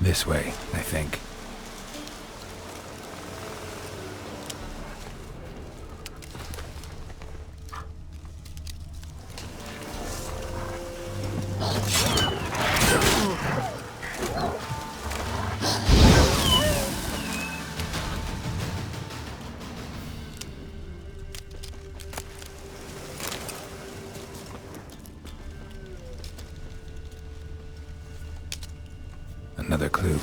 This way, I think. Another clue.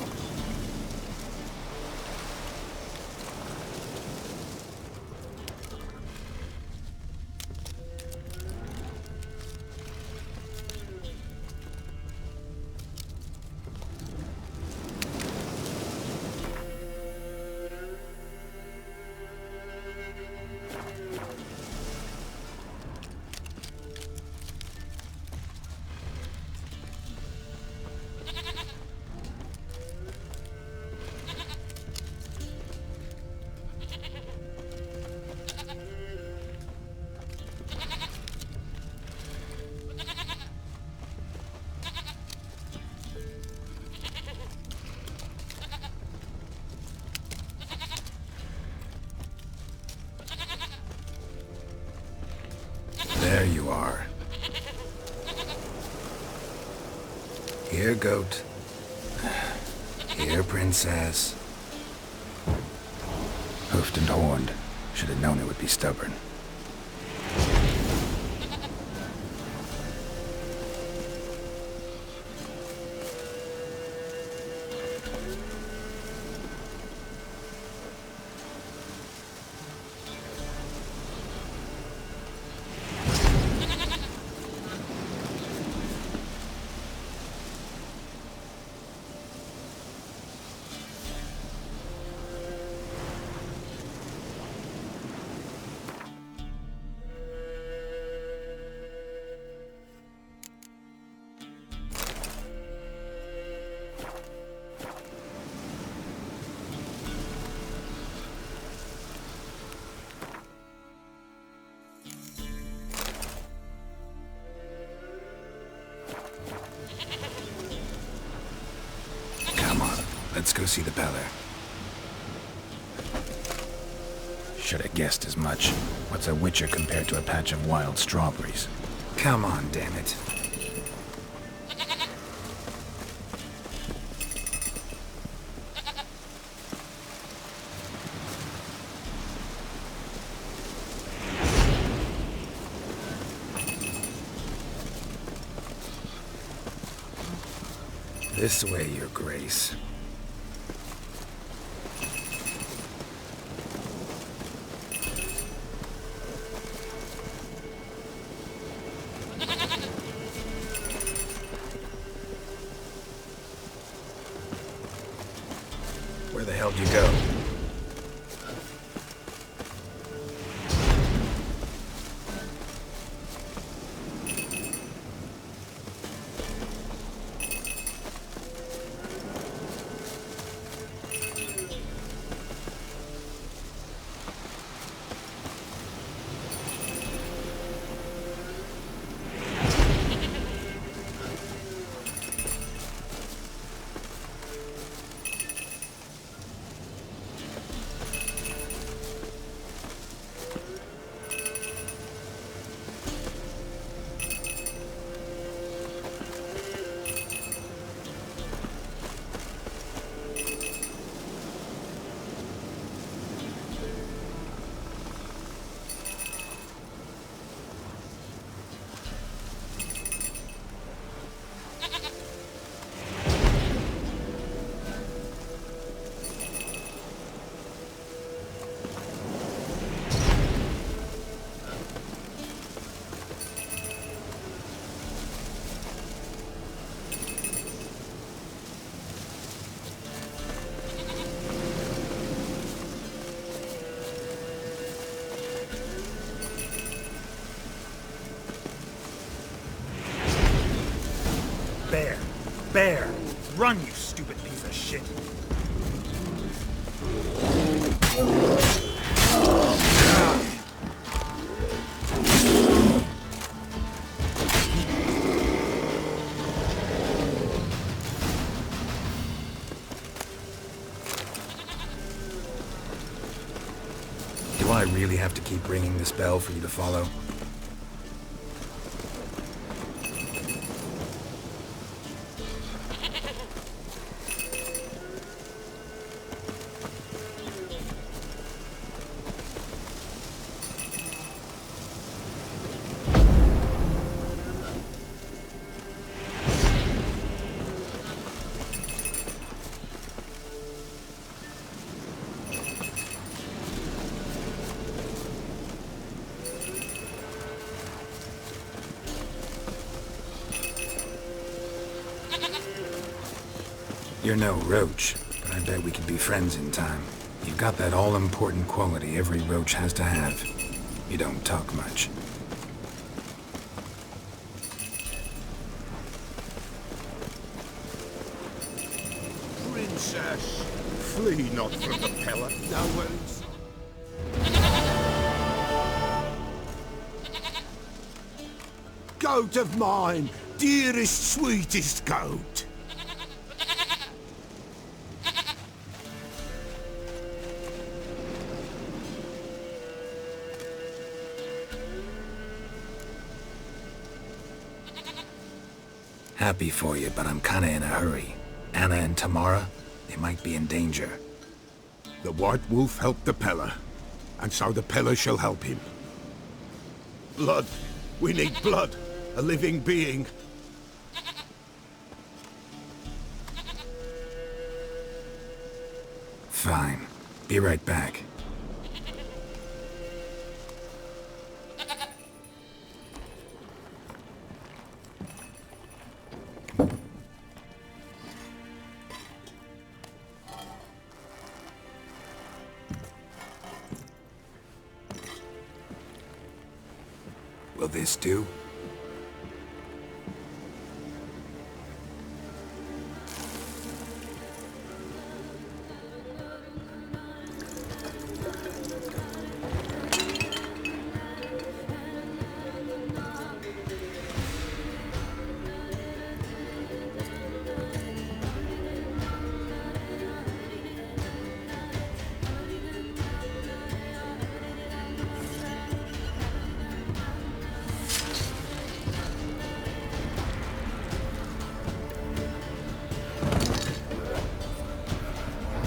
There you are. Here, goat. Here, princess. Hoofed and horned. Should have known it would be stubborn. Let's go see the Beller. Should have guessed as much. What's a witcher compared to a patch of wild strawberries? Come on, damn it. This way, Your Grace. Where the hell did you go? Bear! Run, you stupid piece of shit! really have to keep ringing this bell for you to follow? You're no roach, but I bet we could be friends in time. You've got that all-important quality every roach has to have. You don't talk much. Princess, flee not from the pillar. No worries. Goat of mine, dearest, sweetest goat. Happy for you, but I'm kinda in a hurry. Anna and Tamara, they might be in danger. The White Wolf helped the Peller, and so the Peller shall help him. Blood. We need blood. A living being. Fine. Be right back. Will this do?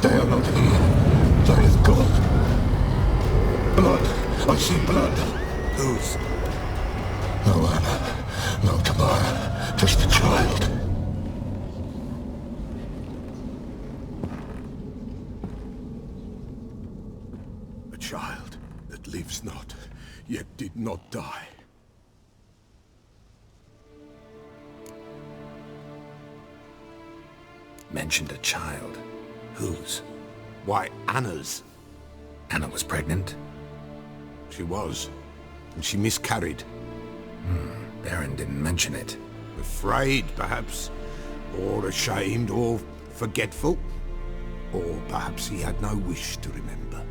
They are not here. There is blood. Blood. I see blood. Whose? No Anna. No Tamara. Just a child. A child that lives not, yet did not die. Mentioned a child. Whose? Why, Anna's. Anna was pregnant? She was. And she miscarried. Baron didn't mention it. Afraid, perhaps. Or ashamed, or forgetful. Or perhaps he had no wish to remember.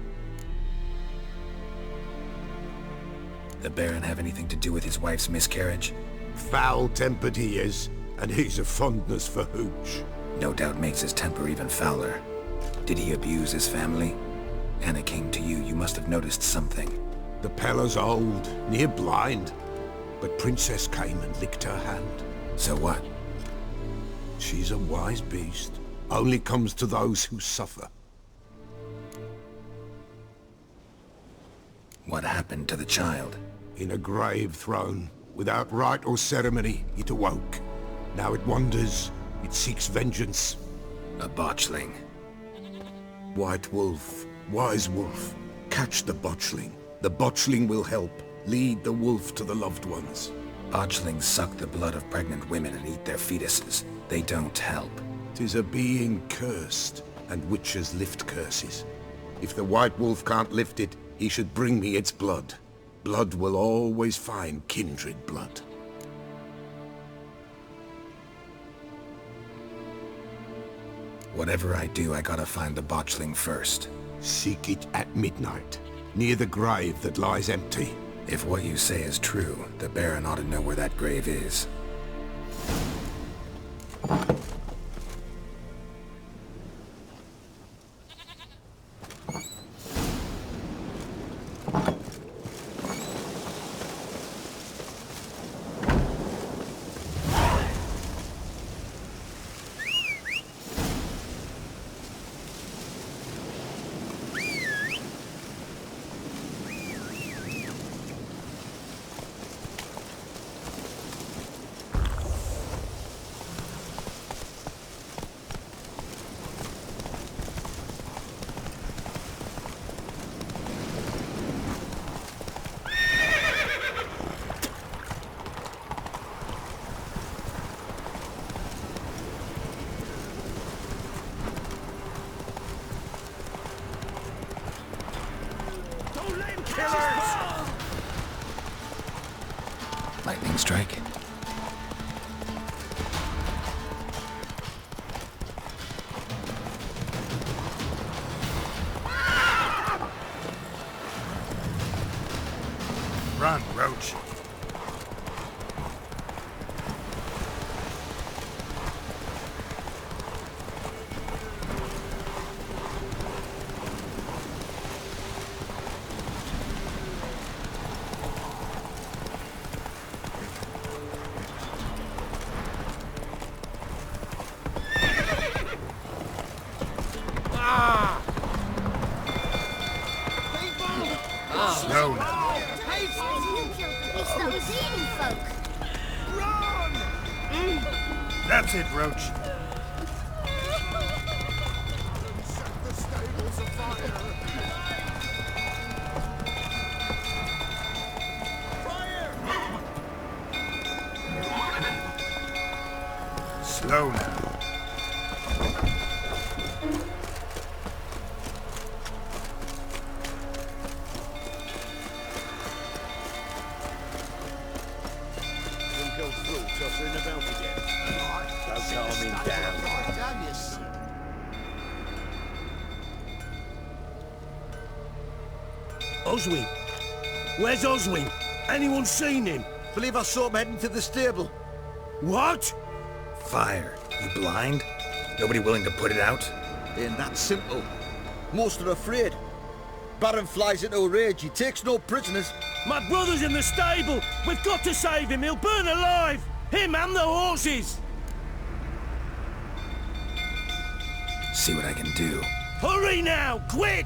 The Baron have anything to do with his wife's miscarriage? Foul-tempered he is, and he's a fondness for hooch. No doubt makes his temper even fouler. Did he abuse his family? Anna came to you, you must have noticed something. The Peller's old, near blind. But Princess came and licked her hand. So what? She's a wise beast. Only comes to those who suffer. What happened to the child? In a grave thrown, without rite or ceremony, it awoke. Now it wanders, it seeks vengeance. A botchling. White Wolf, Wise Wolf, catch the botchling. The botchling will help, lead the wolf to the loved ones. Botchlings suck the blood of pregnant women and eat their fetuses. They don't help. 'Tis a being cursed, and witches lift curses. If the White Wolf can't lift it, he should bring me its blood. Blood will always find kindred blood. Whatever I do, I gotta find the botchling first. Seek it at midnight, near the grave that lies empty. If what you say is true, the Baron ought to know where that grave is. lightning strike. Run, Roach. Slow now. You killed the beast that was eating folk. That's it, Roach. Set the stables afire! Slow now. Oswin? Where's Oswin? Anyone seen him? Believe I saw him heading to the stable. What? Fire. You blind? Nobody willing to put it out? Ain't that simple. Most are afraid. Baron flies into a rage. He takes no prisoners. My brother's in the stable! We've got to save him! He'll burn alive! Him and the horses! See what I can do. Hurry now! Quick!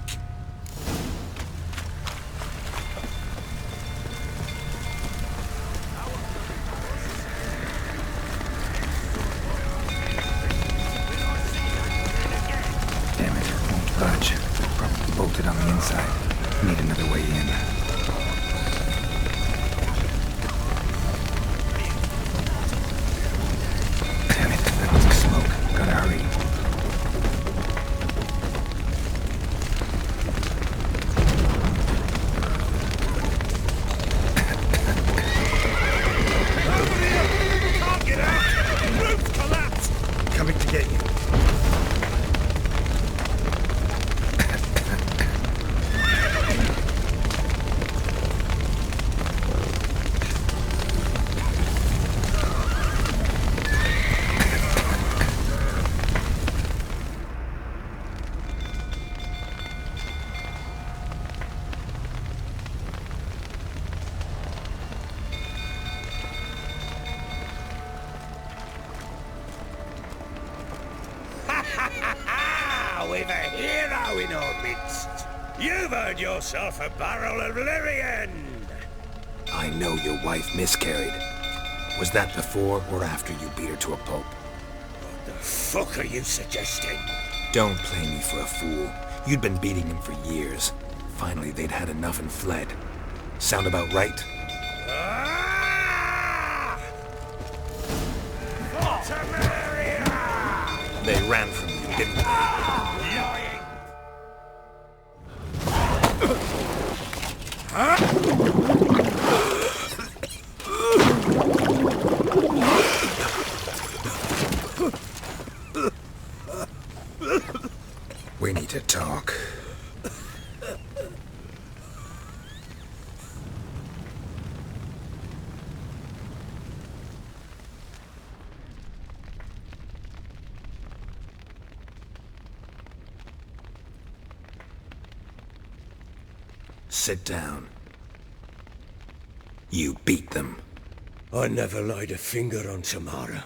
Damn it, won't budge. Probably bolted on the inside. Need another way in. Damn it, that looks like smoke. Gotta hurry. Can't get out! Roof's collapsed! Coming to get you. We've a hero in our midst. You've earned yourself a barrel of Lyrian. I know your wife miscarried. Was that before or after you beat her to a pulp? What the fuck are you suggesting? Don't play me for a fool. You'd been beating him for years. Finally, they'd had enough and fled. Sound about right? Ah! Fortamaria! They ran from you, didn't they? Lying! We need to talk. Sit down. You beat them. I never laid a finger on Tamara.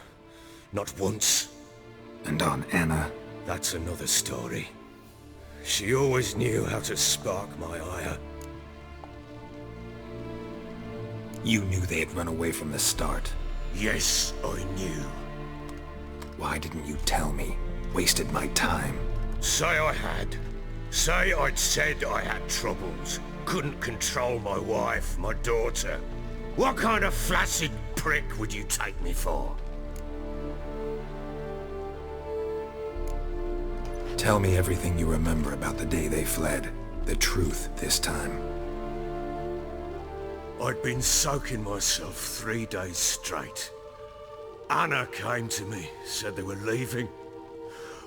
Not once. And on Anna. That's another story. She always knew how to spark my ire. You knew they had run away from the start. Yes, I knew. Why didn't you tell me? Wasted my time. Say I had. Say I'd said I had troubles. Couldn't control my wife, my daughter. What kind of flaccid prick would you take me for? Tell me everything you remember about the day they fled. The truth this time. I'd been soaking myself 3 days straight. Anna came to me, said they were leaving.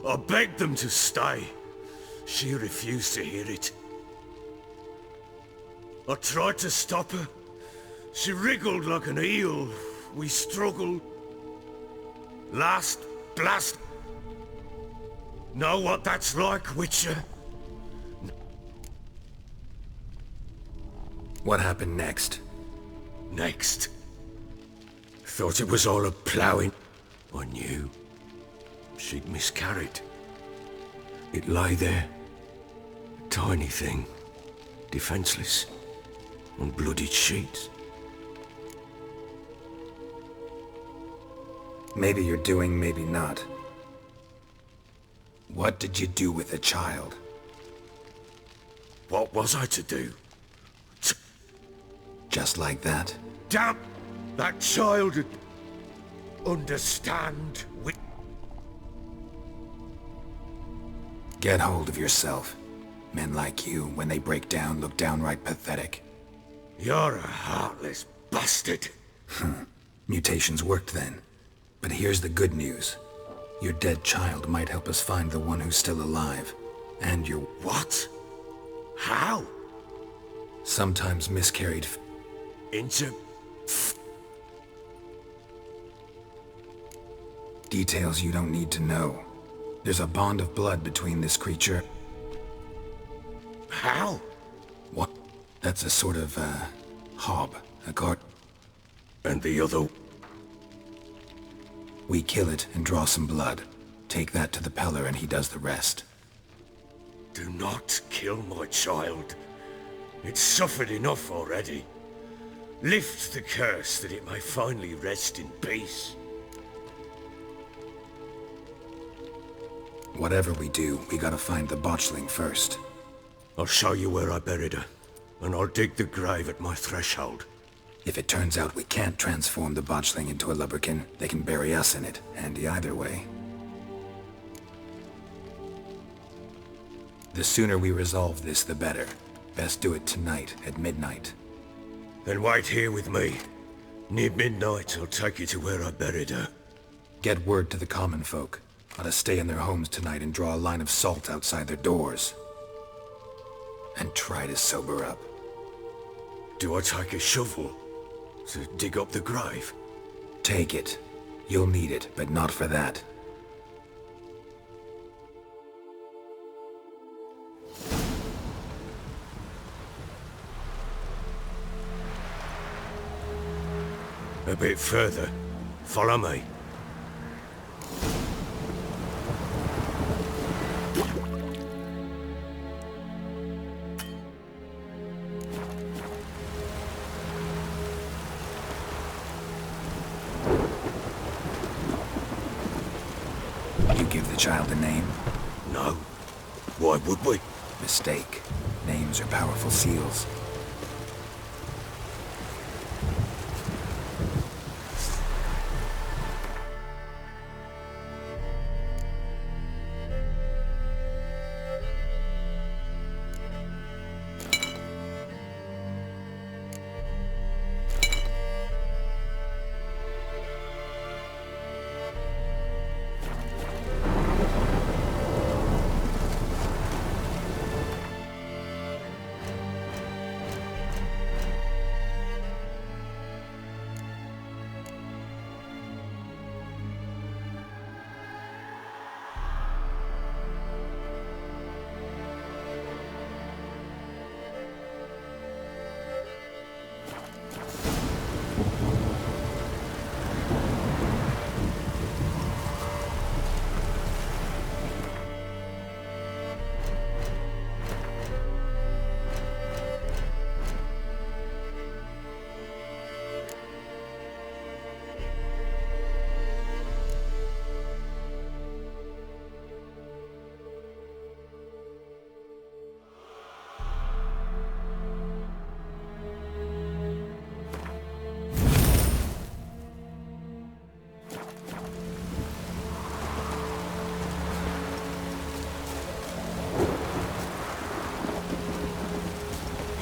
I begged them to stay. She refused to hear it. I tried to stop her. She wriggled like an eel. We struggled. Last blast. Know what that's like, Witcher? What happened next? Next. Thought it was all a ploughing. I knew. She'd miscarried. It lay there. A tiny thing. Defenseless. On bloodied sheets. Maybe you're doing, maybe not. What did you do with the child? What was I to do? Just like that? Damn! That child would understand. Get hold of yourself. Men like you, when they break down, look downright pathetic. You're a heartless bastard. Mutations worked then. But here's the good news. Your dead child might help us find the one who's still alive. And your... What? How? Sometimes miscarried... Into... Details you don't need to know. There's a bond of blood between this creature... How? What? That's a sort of, hob. A guard... And the other... We kill it and draw some blood. Take that to the Peller and he does the rest. Do not kill my child. It's suffered enough already. Lift the curse that it may finally rest in peace. Whatever we do, we gotta find the botchling first. I'll show you where I buried her, and I'll dig the grave at my threshold. If it turns out we can't transform the botchling into a lubberkin, they can bury us in it. Handy either way. The sooner we resolve this, the better. Best do it tonight, at midnight. Then wait here with me. Near midnight, I'll take you to where I buried her. Get word to the common folk. Ought to stay in their homes tonight and draw a line of salt outside their doors. And try to sober up. Do I take a shovel to dig up the grave? Take it. You'll need it, but not for that. A bit further. Follow me. You give the child a name? No. Why would we? Mistake. Names are powerful seals.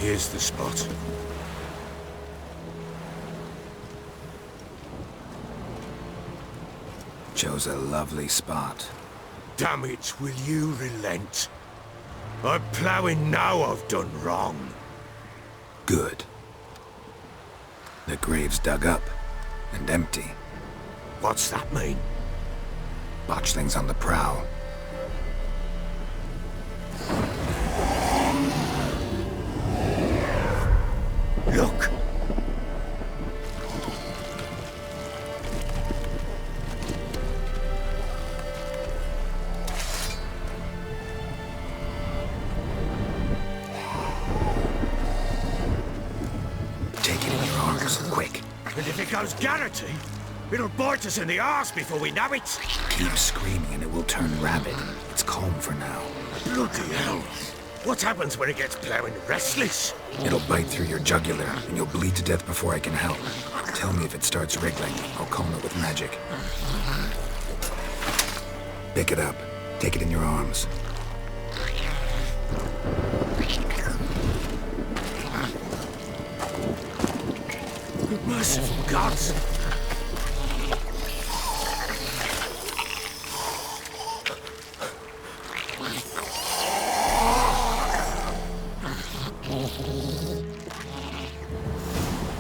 Here's the spot. Chose a lovely spot. Damn it, will you relent? I'm ploughing now I've done wrong. Good. The grave's dug up and empty. What's that mean? Botchling's on the prowl. Look! Take it in your arms, quick. And if it goes Garrity, it'll bite us in the arse before we know it. Keep screaming and it will turn rabid. It's calm for now. Bloody hell. What happens when it gets ploughing restless? It'll bite through your jugular and you'll bleed to death before I can help. Tell me if it starts wriggling. I'll calm it with magic. Pick it up. Take it in your arms. Merciful gods!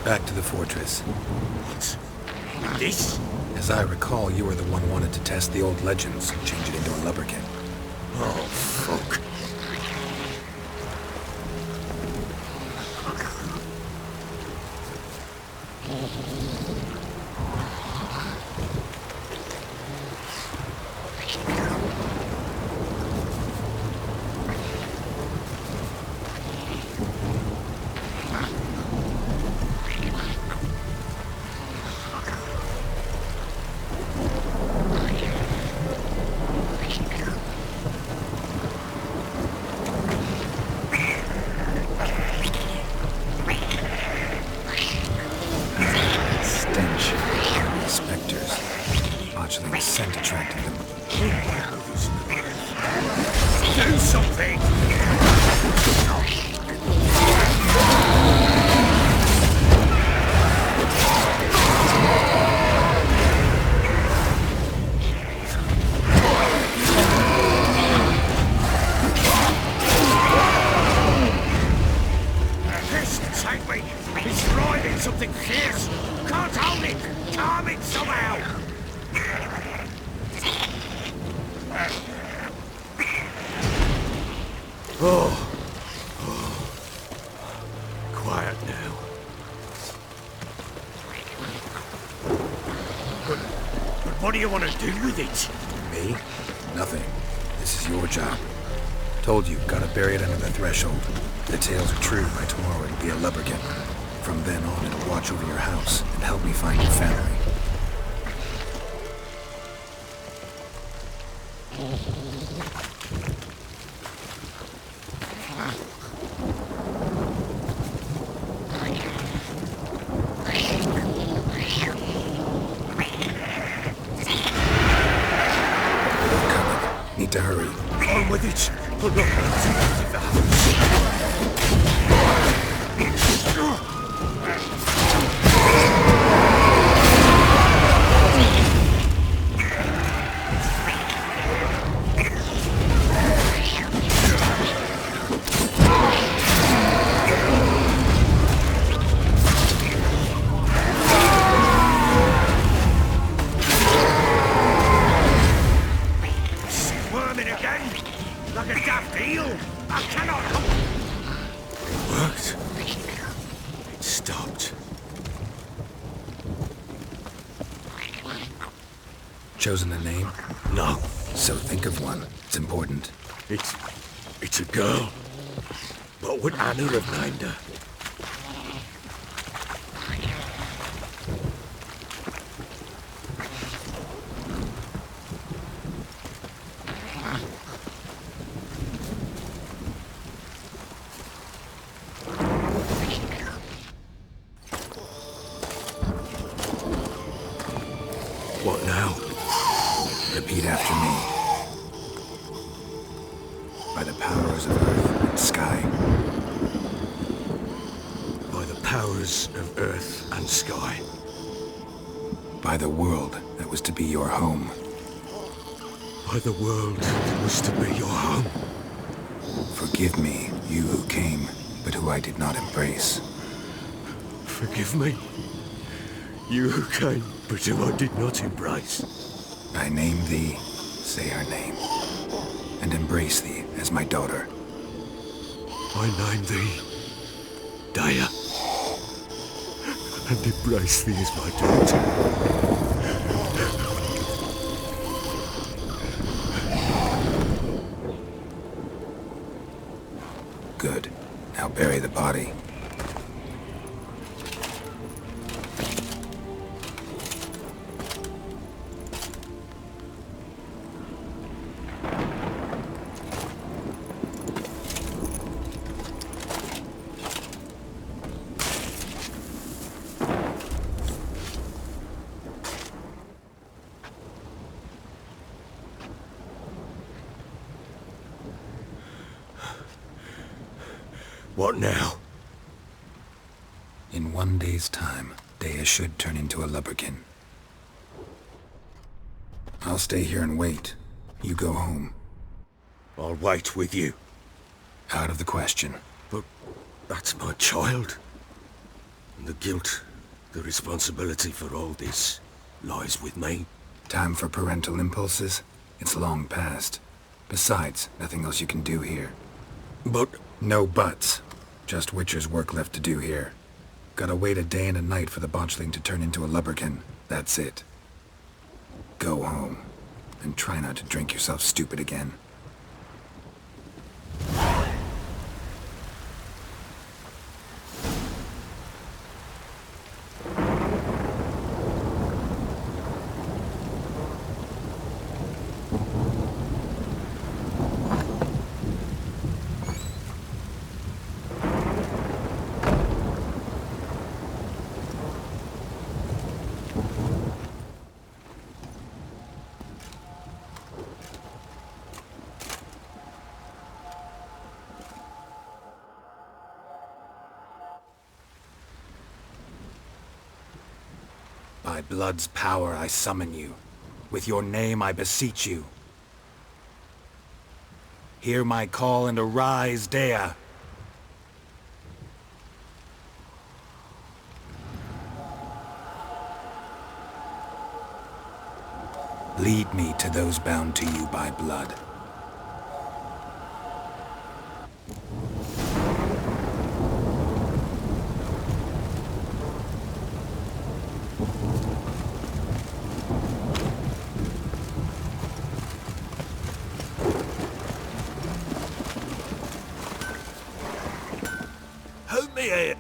Back to the fortress. What? This? As I recall, you were the one wanted to test the old legends, change it into a lubricant. Oh, fuck. Botchling's scent attracted them. Do something! Piss take me! It's riding something fierce! Can't hold it! Calm it somehow! Oh. Quiet now. But what do you want to do with it? Me? Nothing. This is your job. Told you, gotta bury it under the threshold. If the tales are true, by tomorrow it'll be a lubricant. From then on, it'll watch over your house and help me find your family. Need to hurry. On with it! Oh, look, leave the house. Squirming again, like a daft eel. I cannot help. It worked. It stopped. Chosen a name? No, So think of one. It's important. it's a girl. What would Anna have named her? What now? Repeat after me. By the powers of earth and sky. By the powers of earth and sky. By the world that was to be your home. by the world that was to be your home. Forgive me, you who came, but who I did not embrace. Forgive me, you who came, but who I did not embrace. I name thee, say her name, and embrace thee as my daughter. I name thee Daya, and embrace thee as my daughter. Good. Now bury the body. What now? In 1 day's time, Dea should turn into a lubberkin. I'll stay here and wait. You go home. I'll wait with you. Out of the question. But that's my child. And the guilt, the responsibility for all this lies with me. Time for parental impulses? It's long past. Besides, nothing else you can do here. But No buts. Just Witcher's work left to do here. Gotta wait a day and a night for the botchling to turn into a lubberkin. That's it. Go home. And try not to drink yourself stupid again. By blood's power I summon you. With your name I beseech you. Hear my call and arise, Dea! Lead me to those bound to you by blood. help me here.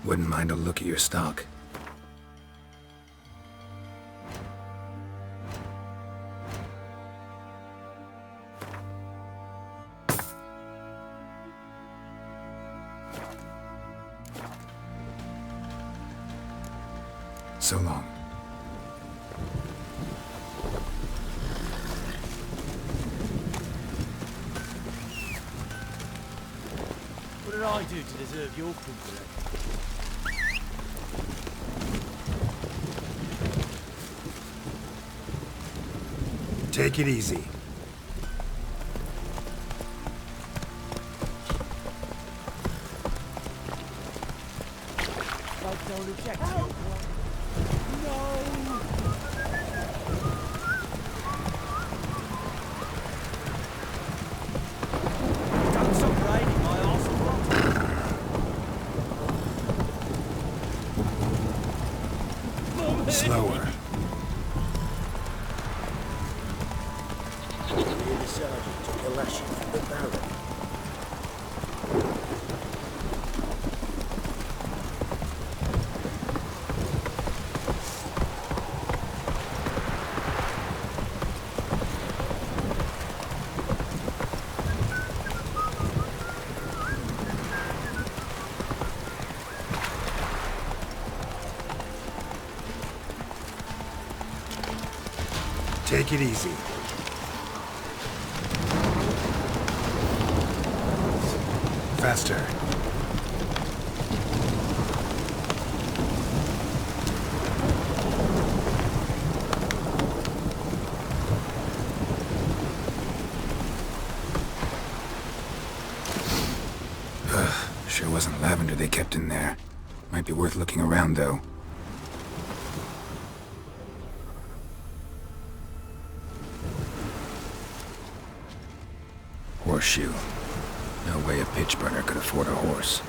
Wouldn't mind a look at your stock. So long. What did I do to deserve your company? Take it easy. Folks don't object to your plan. No! Don't stop raining my arse and rot. Slower. The sergeant took a lashing from the barrel. Take it easy. Faster. Sure wasn't lavender they kept in there. Might be worth looking around, though. Horseshoe. No way a pitch burner could afford a horse.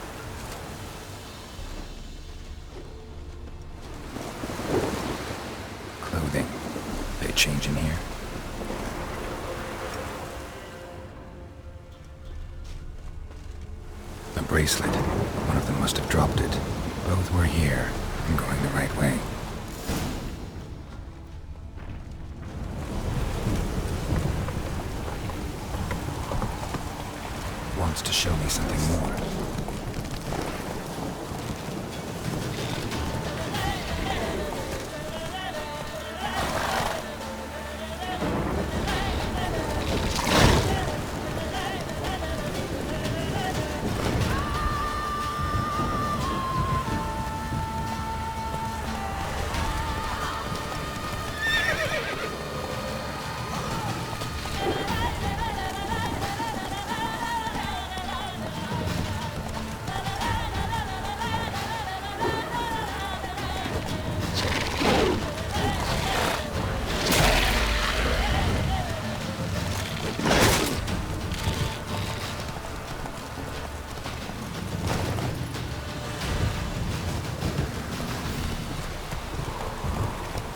Clothing. They change in here? A bracelet. One of them must have dropped it. Both were here. I'm going the right way. Wants to show me something more.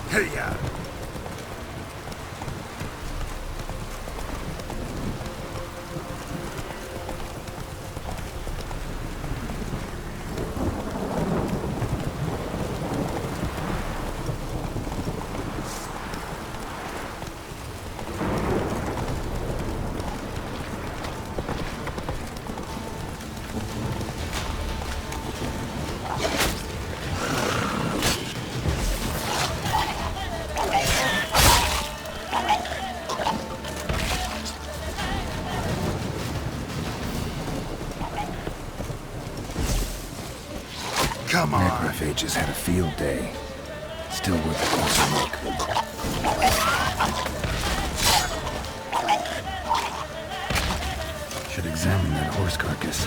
Hey-ya! Come on! Necrophages had a field day. Still worth a closer look. Should examine that horse carcass.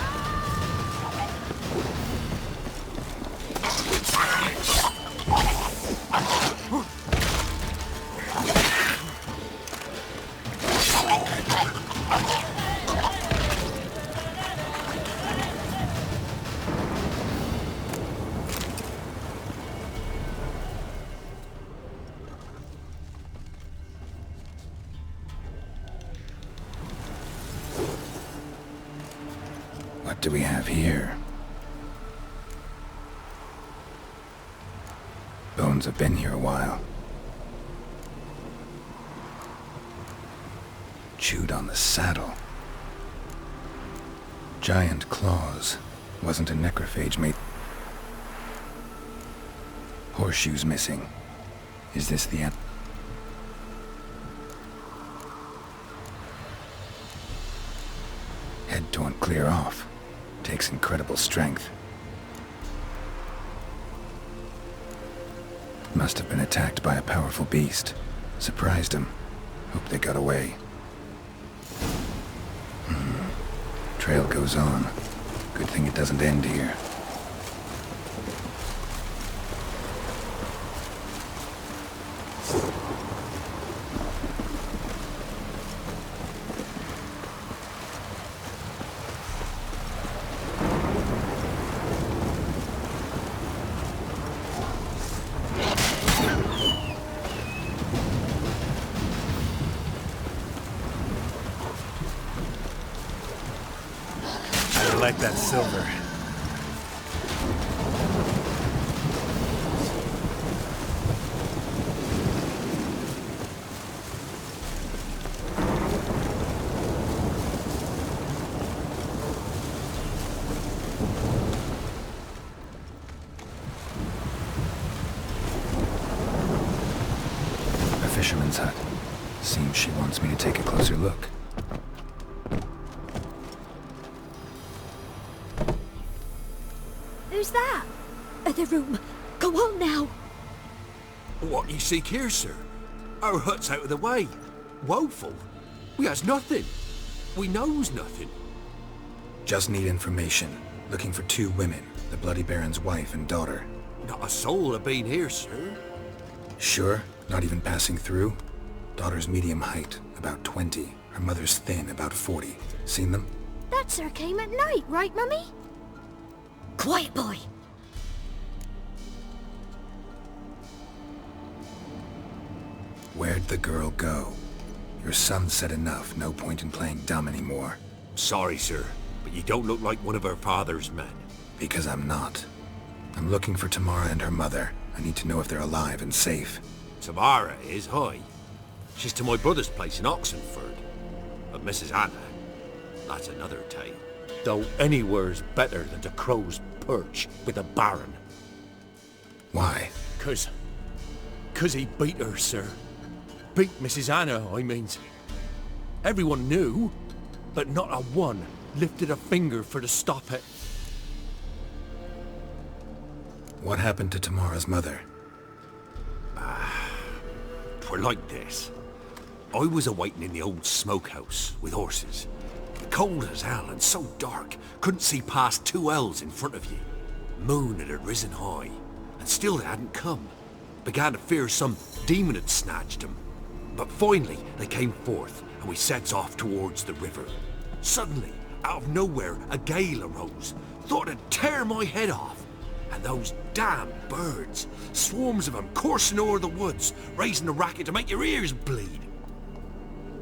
What do we have here? Bones have been here a while. Chewed on the saddle. Giant claws. Wasn't a necrophage made. Horseshoes missing. Is this the end? Head torn clear off. Takes incredible strength. Must have been attacked by a powerful beast. Surprised him. Hope they got away. Trail goes on. Good thing it doesn't end here. I like that silver. A fisherman's hut. Seems she wants me to take a closer look. Who's that? The room. Go on now. What you seek here, sir? Our hut's out of the way. Woeful. We has nothing. We knows nothing. Just need information. looking for 2 women, the Bloody Baron's wife and daughter. Not a soul have been here, sir. Sure? Not even passing through? Daughter's medium height, about 20. Her mother's thin, about 40. Seen them? That sir came at night, right, Mummy? Quiet, boy. Where'd the girl go? Your son said enough, no point in playing dumb anymore. Sorry, sir, but you don't look like one of her father's men. Because I'm not. I'm looking for Tamara and her mother. I need to know if they're alive and safe. Tamara is, hi. She's to my brother's place in Oxenford. But Mrs. Anna, that's another tale. Though anywhere's better than the Crow's Perch with a Baron. Why? 'Cause he beat her, sir. Beat Mrs. Anna, I means. Everyone knew, but not a one lifted a finger for to stop it. What happened to Tamara's mother? Twere like this. I was awaiting in the old smokehouse with horses. Cold as hell and so dark, couldn't see past 2 ells in front of you. Moon had risen high, and still they hadn't come. Began to fear some demon had snatched them. But finally they came forth, and we sets off towards the river. Suddenly, out of nowhere, a gale arose. Thought it'd tear my head off. And those damn birds, swarms of them coursing o'er the woods, raising a racket to make your ears bleed.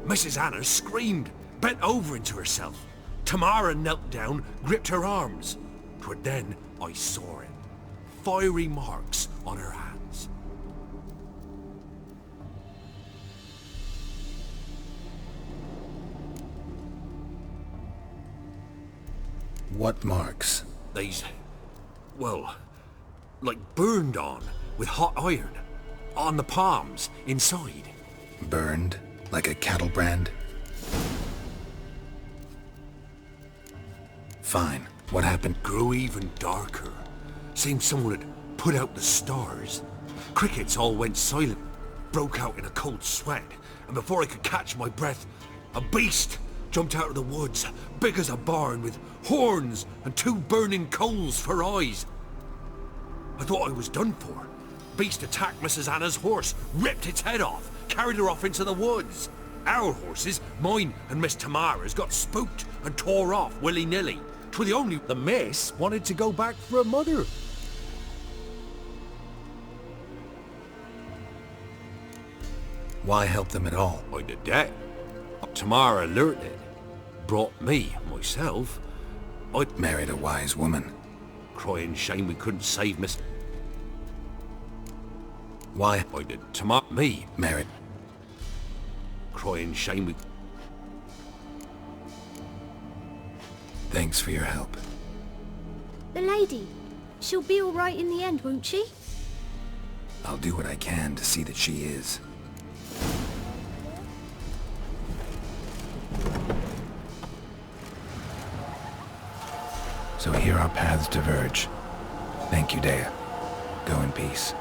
Mrs. Anna screamed, bent over into herself. Tamara knelt down, gripped her arms. 'Twere then I saw it. Fiery marks on her hands. What marks? These, well, like burned on with hot iron. On the palms, inside. Burned? Like a cattle brand? Fine. What happened? Grew even darker. Seemed someone had put out the stars. Crickets all went silent. Broke out in a cold sweat. And before I could catch my breath, a beast jumped out of the woods, big as a barn, with horns and 2 burning coals for eyes. I thought I was done for. Beast attacked Mrs. Anna's horse, ripped its head off, carried her off into the woods. Our horses, mine and Miss Tamara's, got spooked and tore off willy-nilly. 'Twere the only... The miss wanted to go back for a mother. Why help them at all? I did that. Tamara learnt it. Brought me, myself. I'd Married a wise woman. crying shame we couldn't save Miss... Why? I did Tamara... Me. Married. Crying shame we... Thanks for your help. The lady. She'll be all right in the end, won't she? I'll do what I can to see that she is. So here our paths diverge. Thank you, Dea. Go in peace.